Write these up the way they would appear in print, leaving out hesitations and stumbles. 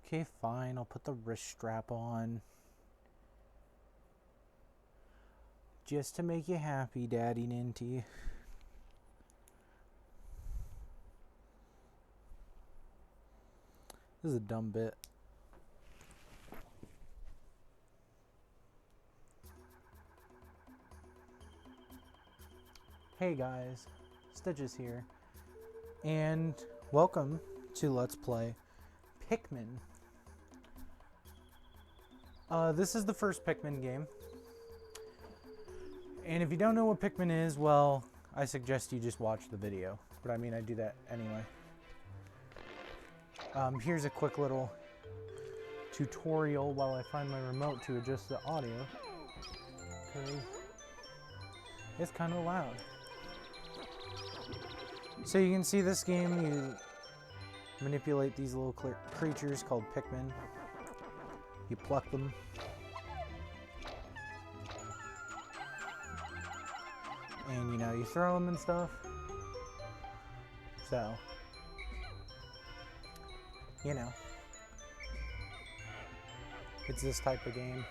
Okay, fine. I'll put the wrist strap on. Just to make you happy, Daddy Ninty. This is a dumb bit. Hey guys, Stitches here, and welcome to Let's Play Pikmin. This is the first Pikmin game, and if you don't know what Pikmin is, well, I suggest you just watch the video, but I mean, I do that anyway. Here's a quick little tutorial while I find my remote to adjust the audio, because it's kind of loud. So you can see this game, you manipulate these little creatures called Pikmin. You pluck them. And you know, you throw them and stuff. So, you know, it's this type of game.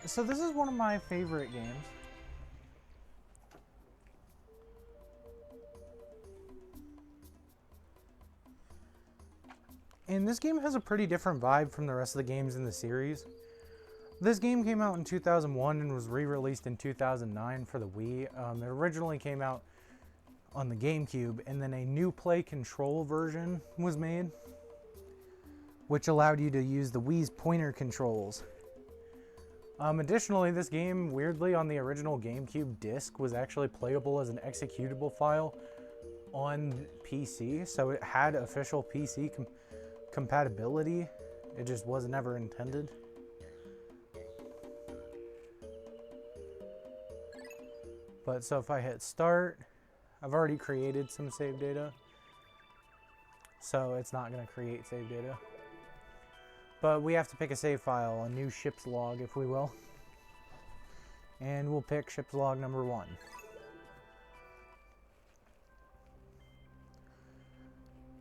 So this is one of my favorite games. And this game has a pretty different vibe from the rest of the games in the series. This game came out in 2001 and was re-released in 2009 for the Wii. It originally came out on the GameCube, and then a new play control version was made, which allowed you to use the Wii's pointer controls. Additionally, this game, weirdly, on the original GameCube disc, was actually playable as an executable file on PC, so it had official PC compatibility. It just was never intended. But so if I hit start, I've already created some save data, so it's not going to create save data. But we have to pick a save file, a new ship's log, if we will. And we'll pick ship's log number 1.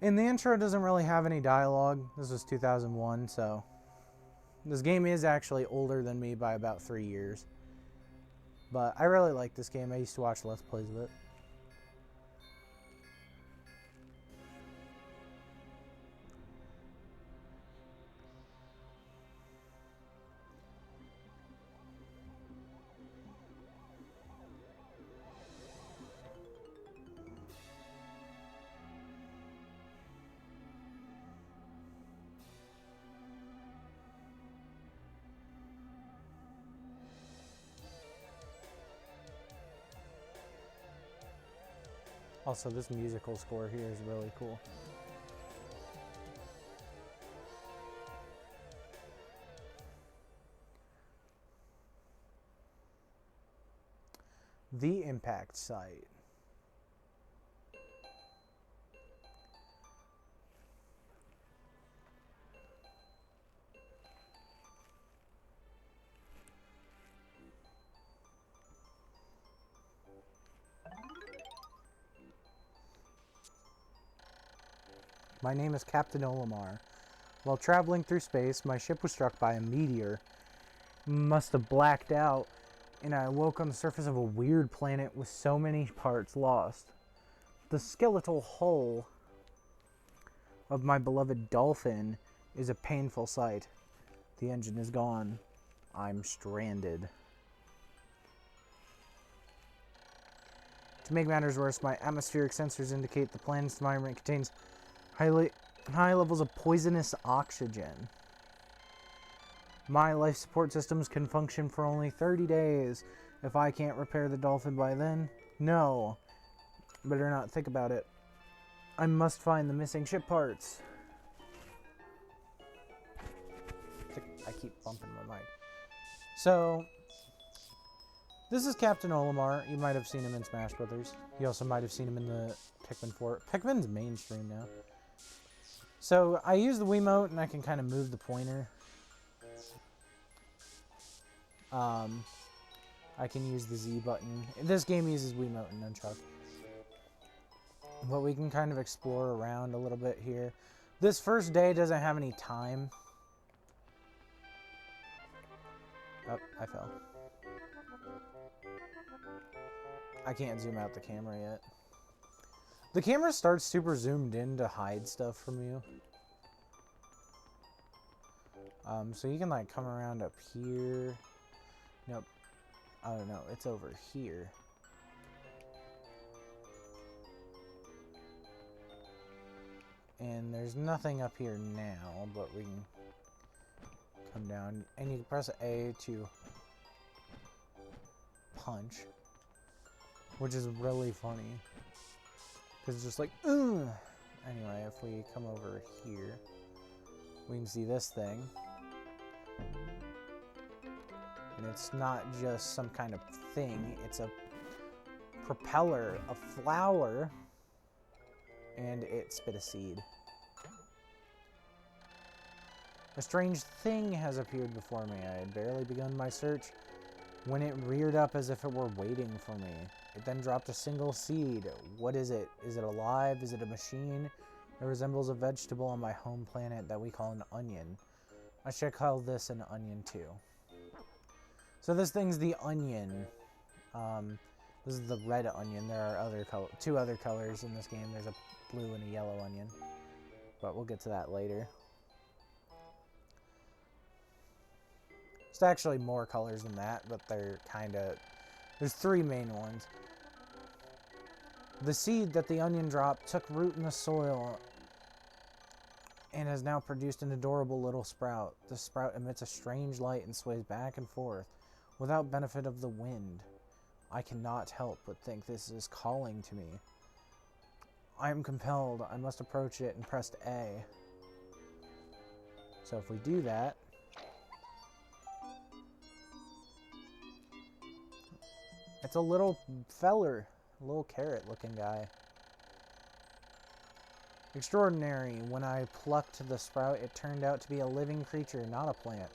And the intro doesn't really have any dialogue. This was 2001, so this game is actually older than me by about 3 years. But I really like this game. I used to watch Let's Plays of it. Also, this musical score here is really cool. The impact site. My name is Captain Olimar. While traveling through space, my ship was struck by a meteor. Must have blacked out, and I awoke on the surface of a weird planet with so many parts lost. The skeletal hull of my beloved dolphin is a painful sight. The engine is gone. I'm stranded. To make matters worse, my atmospheric sensors indicate the planet's environment contains high levels of poisonous oxygen. My life support systems can function for only 30 days. If I can't repair the dolphin by then, no. Better not think about it. I must find the missing ship parts. I keep bumping my mic. So, this is Captain Olimar. You might have seen him in Smash Brothers. You also might have seen him in the Pikmin 4. Pikmin's mainstream now. So, I use the Wiimote and I can kind of move the pointer. I can use the Z button. This game uses Wiimote and Nunchuck. But we can kind of explore around a little bit here. This first day doesn't have any time. Oh, I fell. I can't zoom out the camera yet. The camera starts super zoomed in to hide stuff from you. So you can like come around up here. Nope. Oh no, it's over here. And there's nothing up here now, but we can come down. And you can press A to punch, which is really funny. Because it's just like, ugh. Anyway, if we come over here, we can see this thing. And it's not just some kind of thing, it's a propeller, a flower, and it spit a seed. A strange thing has appeared before me. I had barely begun my search when it reared up as if it were waiting for me. It then dropped a single seed. What is it? Is it alive? Is it a machine? It resembles a vegetable on my home planet that we call an onion. I should call this an onion too. So this thing's the onion. This is the red onion. There are two other colors in this game. There's a blue and a yellow onion. But we'll get to that later. There's actually more colors than that, but they're kind of... There's three main ones. The seed that the onion dropped took root in the soil and has now produced an adorable little sprout. The sprout emits a strange light and sways back and forth without benefit of the wind. I cannot help but think this is calling to me. I am compelled. I must approach it and press A. So if we do that... It's a little feller. A little carrot-looking guy. Extraordinary. When I plucked the sprout, it turned out to be a living creature, not a plant.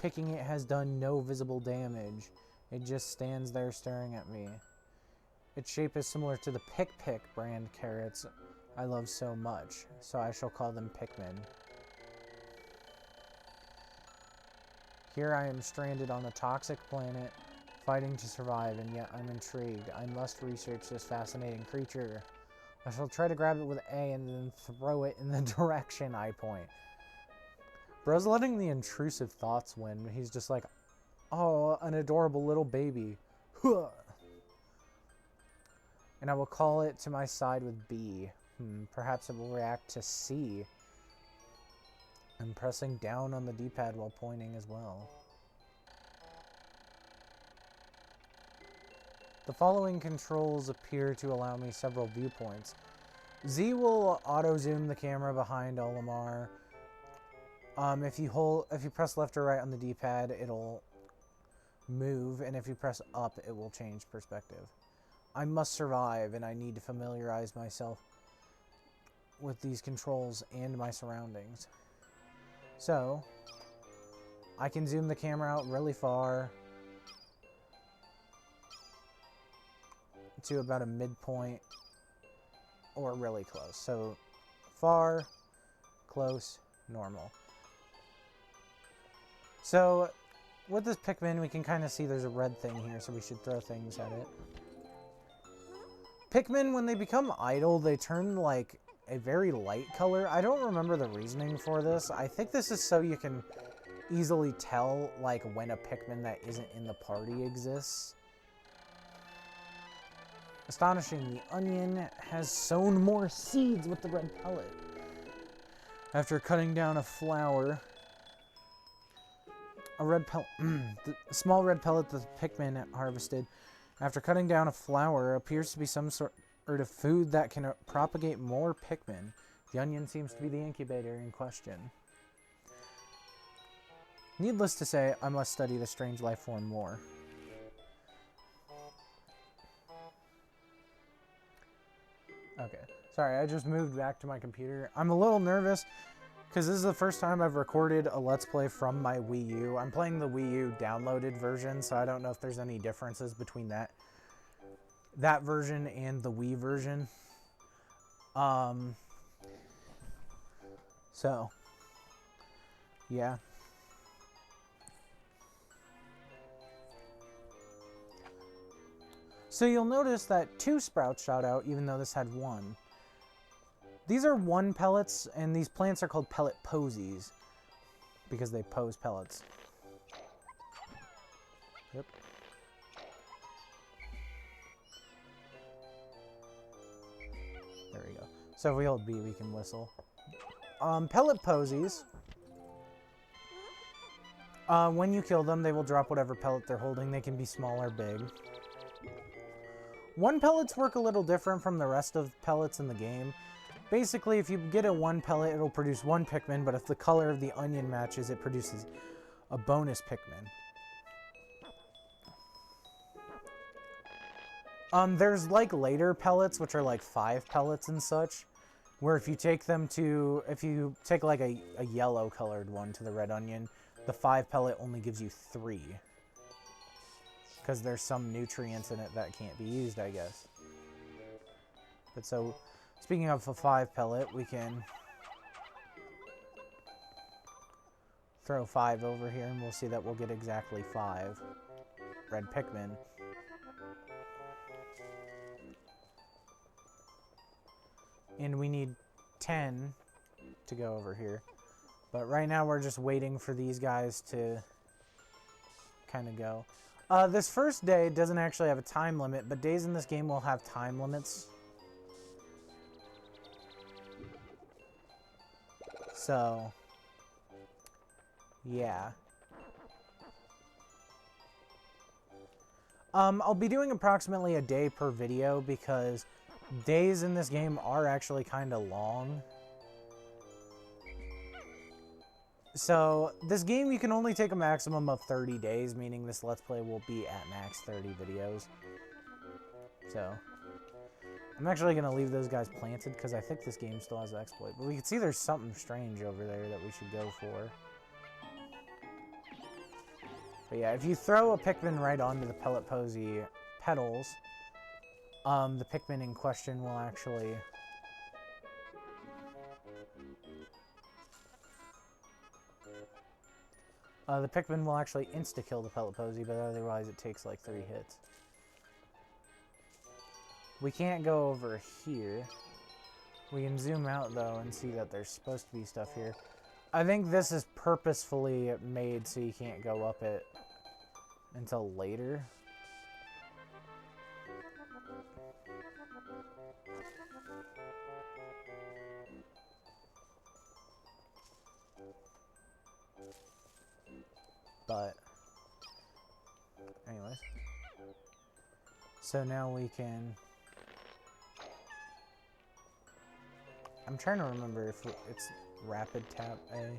Picking it has done no visible damage. It just stands there staring at me. Its shape is similar to the Pikmin brand carrots I love so much, so I shall call them Pikmin. Here I am stranded on a toxic planet, fighting to survive, and yet I'm intrigued. I must research this fascinating creature. I shall try to grab it with A and then throw it in the direction I point. Bro's letting the intrusive thoughts win. He's just like, oh, an adorable little baby. And I will call it to my side with B. Perhaps it will react to C. I'm pressing down on the D-pad while pointing as well. The following controls appear to allow me several viewpoints. Z will auto-zoom the camera behind Olimar. If you press left or right on the D-pad, it'll move, and if you press up, it will change perspective. I must survive, and I need to familiarize myself with these controls and my surroundings. So, I can zoom the camera out really far to about a midpoint or really close. So, far, close, normal. So, with this Pikmin, we can kind of see there's a red thing here, so we should throw things at it. Pikmin, when they become idle, they turn like a very light color. I don't remember the reasoning for this. I think this is so you can easily tell like when a Pikmin that isn't in the party exists. Astonishing, the onion has sown more seeds with the red pellet. After cutting down a flower, the small red pellet the Pikmin harvested after cutting down a flower appears to be some sort of food that can propagate more Pikmin. The onion seems to be the incubator in question. Needless to say, I must study the strange life form more. Okay, sorry, I just moved back to my computer. I'm a little nervous because this is the first time I've recorded a Let's Play from my Wii U. I'm playing the Wii U downloaded version, so I don't know if there's any differences between that version and the Wii version. So, yeah. So you'll notice that 2 sprouts shot out, even though this had 1. These are 1 pellets, and these plants are called pellet posies, because they pose pellets. Yep. There we go. So if we hold B, we can whistle. Pellet posies. When you kill them, they will drop whatever pellet they're holding. They can be small or big. 1 pellets work a little different from the rest of pellets in the game. Basically, if you get a 1 pellet, it'll produce 1 Pikmin, but if the color of the onion matches, it produces a bonus Pikmin. There's like later pellets, which are like 5 pellets and such, where if you take them to, if you take like a yellow colored one to the red onion, the 5 pellet only gives you 3. Because there's some nutrients in it that can't be used, I guess. But so, speaking of a 5 pellet, we can throw 5 over here and we'll see that we'll get exactly 5 red Pikmin. And we need 10 to go over here. But right now we're just waiting for these guys to kind of go. This first day doesn't actually have a time limit, but days in this game will have time limits. So, yeah. I'll be doing approximately a day per video because days in this game are actually kind of long. So, this game you can only take a maximum of 30 days, meaning this Let's Play will be at max 30 videos. So, I'm actually going to leave those guys planted because I think this game still has exploit. But we can see there's something strange over there that we should go for. But yeah, if you throw a Pikmin right onto the pellet posy petals, the Pikmin in question will actually... the Pikmin will actually insta-kill the pellet posy, but otherwise it takes like 3 hits. We can't go over here. We can zoom out though and see that there's supposed to be stuff here. I think this is purposefully made so you can't go up it until later. But, anyways. So now we can... I'm trying to remember if it's rapid tap A.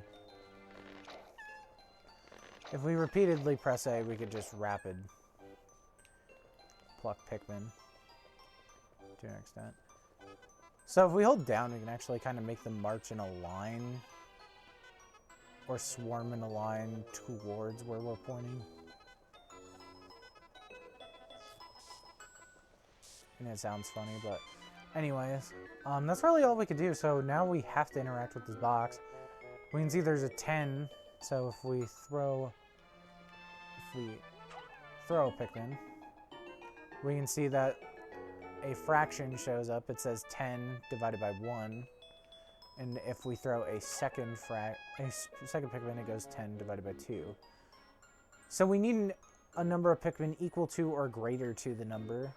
If we repeatedly press A, we could just rapid pluck Pikmin to an extent. So if we hold down, we can actually kind of make them march in a line or swarm in a line towards where we're pointing. And it sounds funny, but anyways, that's really all we could do. So now we have to interact with this box. We can see there's a 10, so if we throw a Pikmin, we can see that a fraction shows up. It says 10 divided by 1. And if we throw a second Pikmin, it goes 10 divided by 2. So we need a number of Pikmin equal to or greater to the number.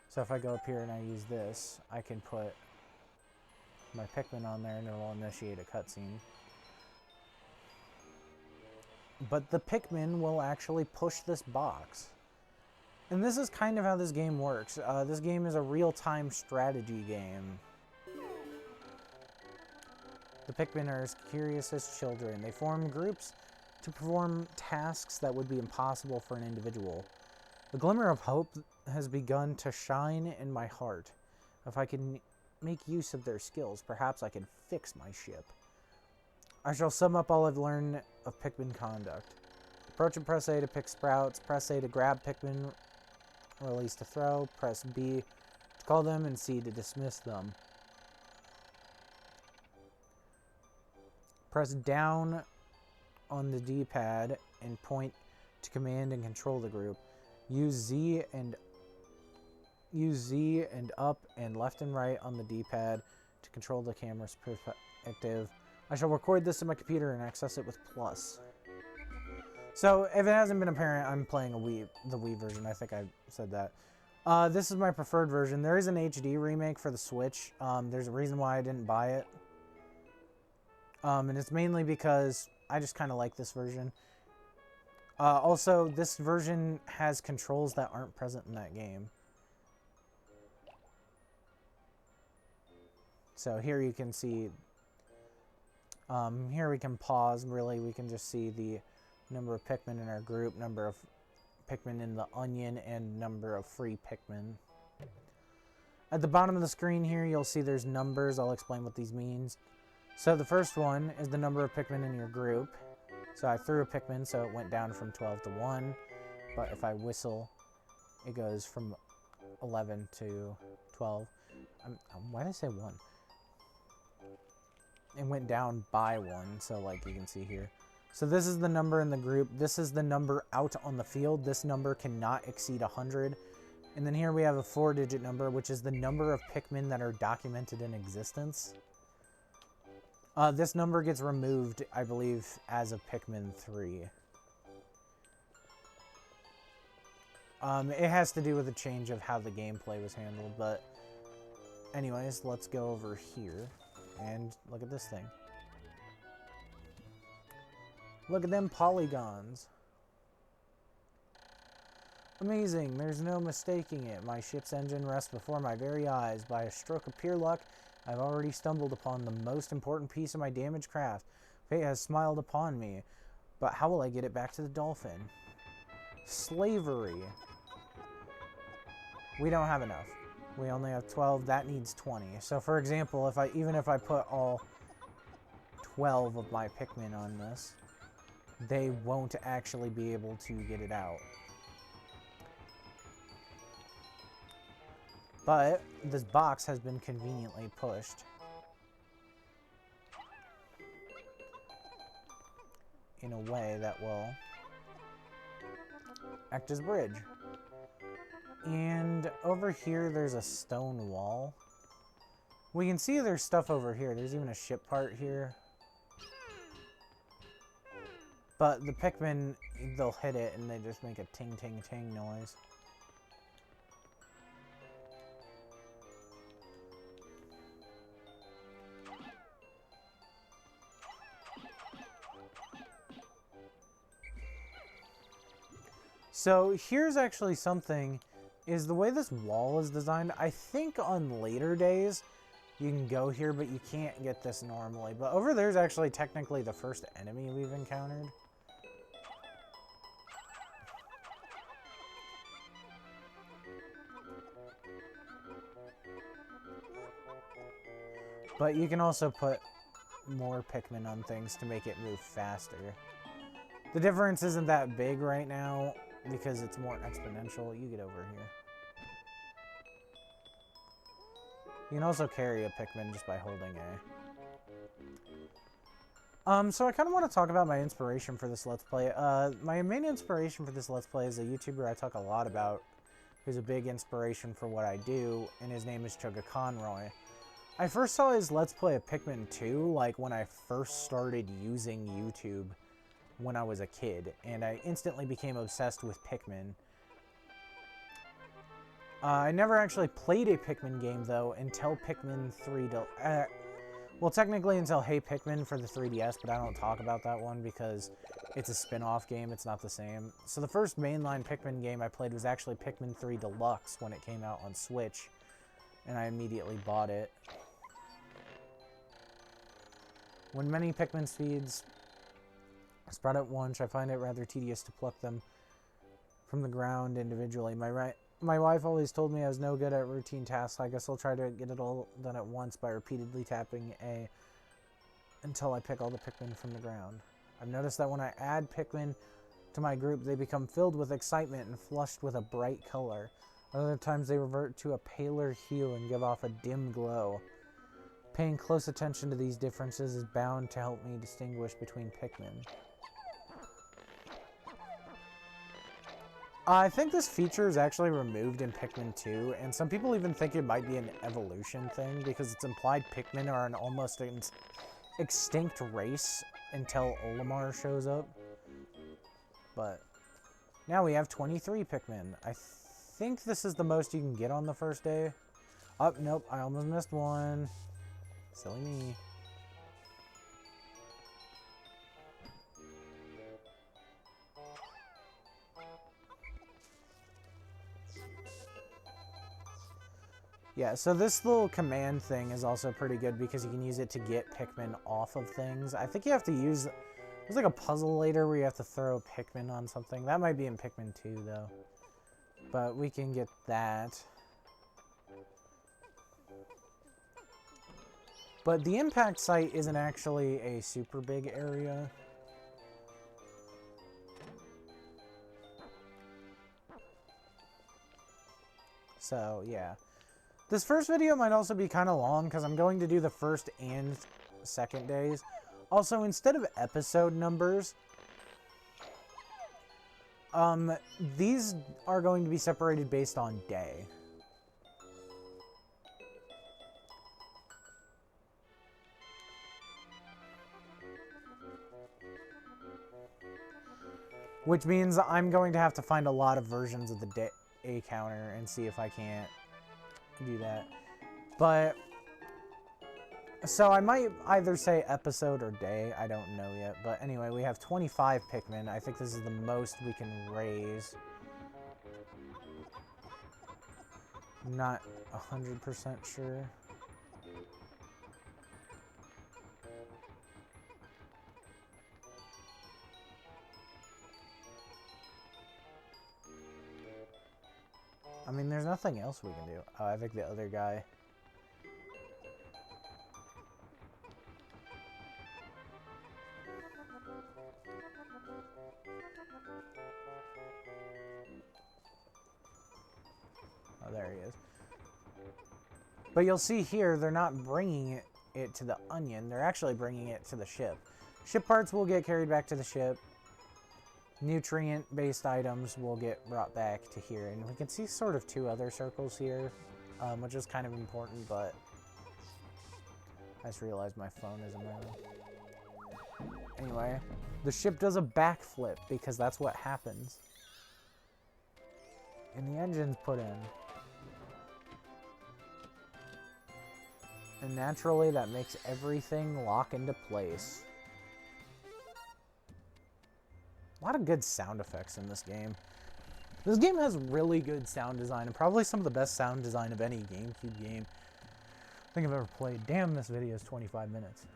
So if I go up here and I use this, I can put my Pikmin on there and it will initiate a cutscene. But the Pikmin will actually push this box. And this is kind of how this game works. This game is a real-time strategy game. The Pikmin are as curious as children. They form groups to perform tasks that would be impossible for an individual. The glimmer of hope has begun to shine in my heart. If I can make use of their skills, perhaps I can fix my ship. I shall sum up all I've learned of Pikmin conduct. Approach and press A to pick sprouts, press A to grab Pikmin, release to throw, press B to call them, and C to dismiss them. Press down on the D-pad and point to command and control the group. Use Z and up and left and right on the D-pad to control the camera's perspective. I shall record this in my computer and access it with plus. So, if it hasn't been apparent, I'm playing the Wii version. I think I said that. This is my preferred version. There is an HD remake for the Switch. There's a reason why I didn't buy it. And it's mainly because I just kind of like this version. Also, this version has controls that aren't present in that game. So here you can see, here we can pause, really, we can just see the number of Pikmin in our group, number of Pikmin in the onion, and number of free Pikmin. At the bottom of the screen here, you'll see there's numbers. I'll explain what these means. So the first one is the number of Pikmin in your group. So I threw a Pikmin, so it went down from 12 to 1. But if I whistle, it goes from 11 to 12. Why did I say 1? It went down by 1, so like you can see here. So this is the number in the group. This is the number out on the field. This number cannot exceed 100. And then here we have a 4-digit number, which is the number of Pikmin that are documented in existence. This number gets removed, I believe, as of Pikmin 3. It has to do with the change of how the gameplay was handled, but anyways, let's go over here and look at this thing. Look at them polygons. Amazing, there's no mistaking it. My ship's engine rests before my very eyes. By a stroke of pure luck, I've already stumbled upon the most important piece of my damaged craft. Fate has smiled upon me, but how will I get it back to the dolphin? Slavery. We don't have enough. We only have 12. That needs 20. So, for example, even if I put all 12 of my Pikmin on this, they won't actually be able to get it out. But this box has been conveniently pushed in a way that will act as a bridge. And over here, there's a stone wall. We can see there's stuff over here. There's even a ship part here. But the Pikmin, they'll hit it and they just make a ting, ting, ting noise. So here's actually something, is the way this wall is designed. I think on later days you can go here, but you can't get this normally. But over there's actually technically the first enemy we've encountered. But you can also put more Pikmin on things to make it move faster. The difference isn't that big right now because it's more exponential. You get over here. You can also carry a Pikmin just by holding A. So I kind of want to talk about my inspiration for this Let's Play. My main inspiration for this Let's Play is a YouTuber I talk a lot about, who's a big inspiration for what I do, and his name is Chugga Conroy. I first saw his Let's Play of Pikmin 2, like, when I first started using YouTube when I was a kid, and I instantly became obsessed with Pikmin. I never actually played a Pikmin game, though, until Pikmin 3... well, technically until Hey Pikmin for the 3DS, but I don't talk about that one because it's a spin-off game. It's not the same. So the first mainline Pikmin game I played was actually Pikmin 3 Deluxe when it came out on Switch, and I immediately bought it. When many Pikmin seeds sprout at once, I find it rather tedious to pluck them from the ground individually. My wife always told me I was no good at routine tasks. I guess I'll try to get it all done at once by repeatedly tapping A until I pick all the Pikmin from the ground. I've noticed that when I add Pikmin to my group, they become filled with excitement and flushed with a bright color. Other times they revert to a paler hue and give off a dim glow. Paying close attention to these differences is bound to help me distinguish between Pikmin. I think this feature is actually removed in Pikmin 2, and some people even think it might be an evolution thing because it's implied Pikmin are an almost extinct race until Olimar shows up. But now we have 23 Pikmin. I think this is the most you can get on the first day. Oh, nope, I almost missed one. Silly me. Yeah, so this little command thing is also pretty good because you can use it to get Pikmin off of things. I think you have to use... There's like a puzzle later where you have to throw Pikmin on something. That might be in Pikmin 2, though. But we can get that. But the impact site isn't actually a super big area. So, yeah. This first video might also be kind of long because I'm going to do the first and second days. Also, instead of episode numbers, these are going to be separated based on day. Which means I'm going to have to find a lot of versions of the day counter and see if I can't do that. But, so I might either say episode or day, I don't know yet. But anyway, we have 25 Pikmin. I think this is the most we can raise. Not 100% sure. I mean, there's nothing else we can do. Oh, I think the other guy... Oh, there he is. But you'll see here, they're not bringing it to the onion. They're actually bringing it to the ship. Ship parts will get carried back to the ship. Nutrient-based items will get brought back to here. And we can see sort of two other circles here, which is kind of important, but I just realized my phone isn't there. Anyway, the ship does a backflip because that's what happens. And the engine's put in. And naturally, that makes everything lock into place. A lot of good sound effects in this game. This game has really good sound design, and probably some of the best sound design of any GameCube game I think I've ever played. Damn, this video is 25 minutes.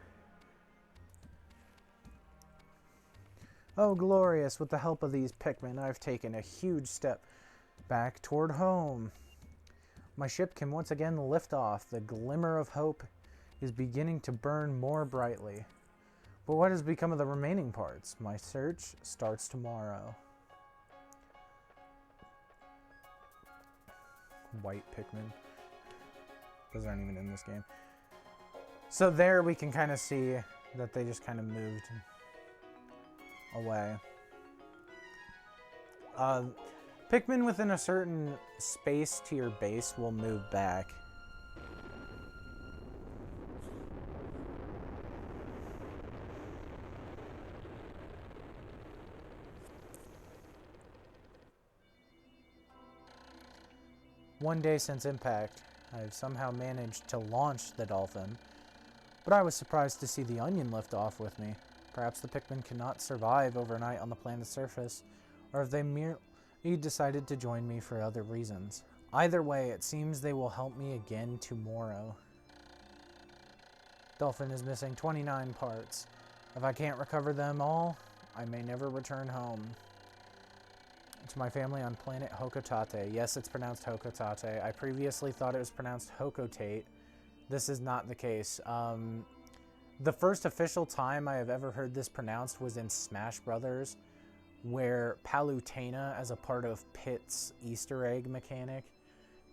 Oh, glorious. With the help of these Pikmin, I've taken a huge step back toward home. My ship can once again lift off. The glimmer of hope is beginning to burn more brightly. But what has become of the remaining parts? My search starts tomorrow. White Pikmin. Those aren't even in this game. So there we can kind of see that they just kind of moved away. Pikmin within a certain space to your base will move back. One day since impact, I've somehow managed to launch the dolphin, but I was surprised to see the onion lift off with me. Perhaps the Pikmin cannot survive overnight on the planet's surface, or if they merely decided to join me for other reasons. Either way, it seems they will help me again tomorrow. Dolphin is missing 29 parts. If I can't recover them all, I may never return home. To my family on planet Hokotate. Yes, it's pronounced Hokotate. I previously thought it was pronounced Hokotate. This is not the case. The first official time I have ever heard this pronounced was in Smash Brothers, where Palutena, as a part of Pit's Easter egg mechanic,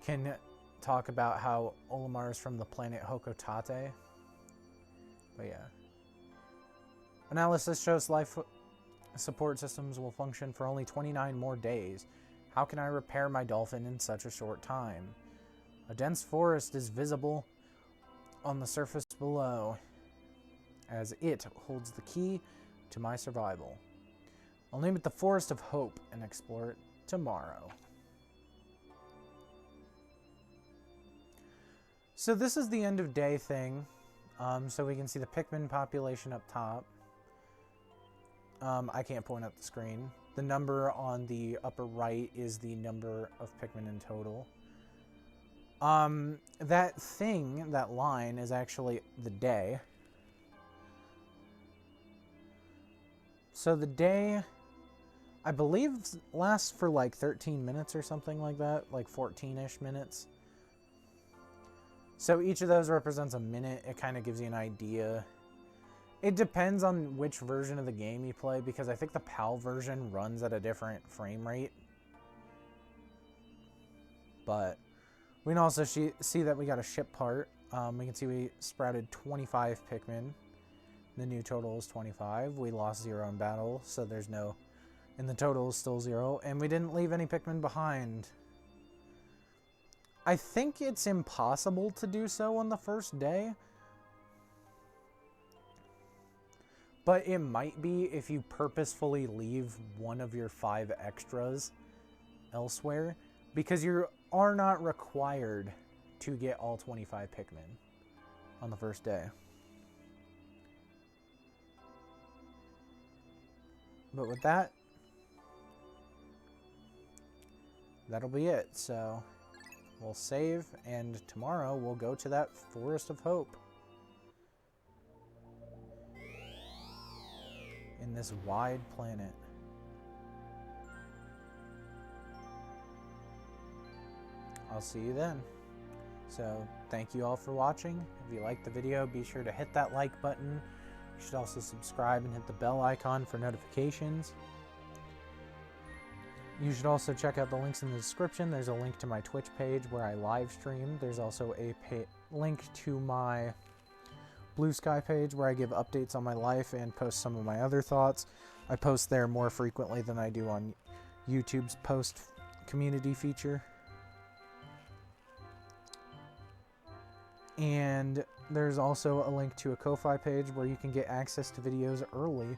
can talk about how Olimar is from the planet Hokotate. But yeah. Analysis shows life support systems will function for only 29 more days. How can I repair my dolphin in such a short time? A dense forest is visible on the surface below, as it holds the key to my survival. I'll name it the Forest of Hope and explore it tomorrow. So this is the end of day thing. So we can see the Pikmin population up top. I can't point up the screen. The number on the upper right is the number of Pikmin in total. That thing, that line, is actually the day. So the day, I believe, lasts for like 13 minutes or something like that, like 14-ish minutes. So each of those represents a minute. It kind of gives you an idea. It depends on which version of the game you play, because I think the PAL version runs at a different frame rate. But we can also see that we got a ship part. We can see we sprouted 25 Pikmin. The new total is 25. We lost 0 in battle, so there's no... And the total is still 0. And we didn't leave any Pikmin behind. I think it's impossible to do so on the first day. But it might be if you purposefully leave one of your 5 extras elsewhere. Because you are not required to get all 25 Pikmin on the first day. But with that, that'll be it. So we'll save, and tomorrow we'll go to that Forest of Hope in this wide planet. I'll see you then. So thank you all for watching. If you liked the video, be sure to hit that like button. You should also subscribe and hit the bell icon for notifications. You should also check out the links in the description. There's a link to my Twitch page where I live stream. There's also a link to my Blue Sky page where I give updates on my life and post some of my other thoughts. I post there more frequently than I do on YouTube's post community feature. And there's also a link to a Ko-Fi page where you can get access to videos early.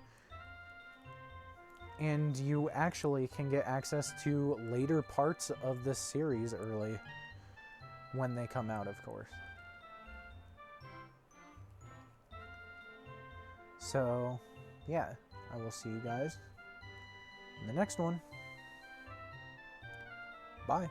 And you actually can get access to later parts of this series early when they come out, of course. So, yeah, I will see you guys in the next one. Bye.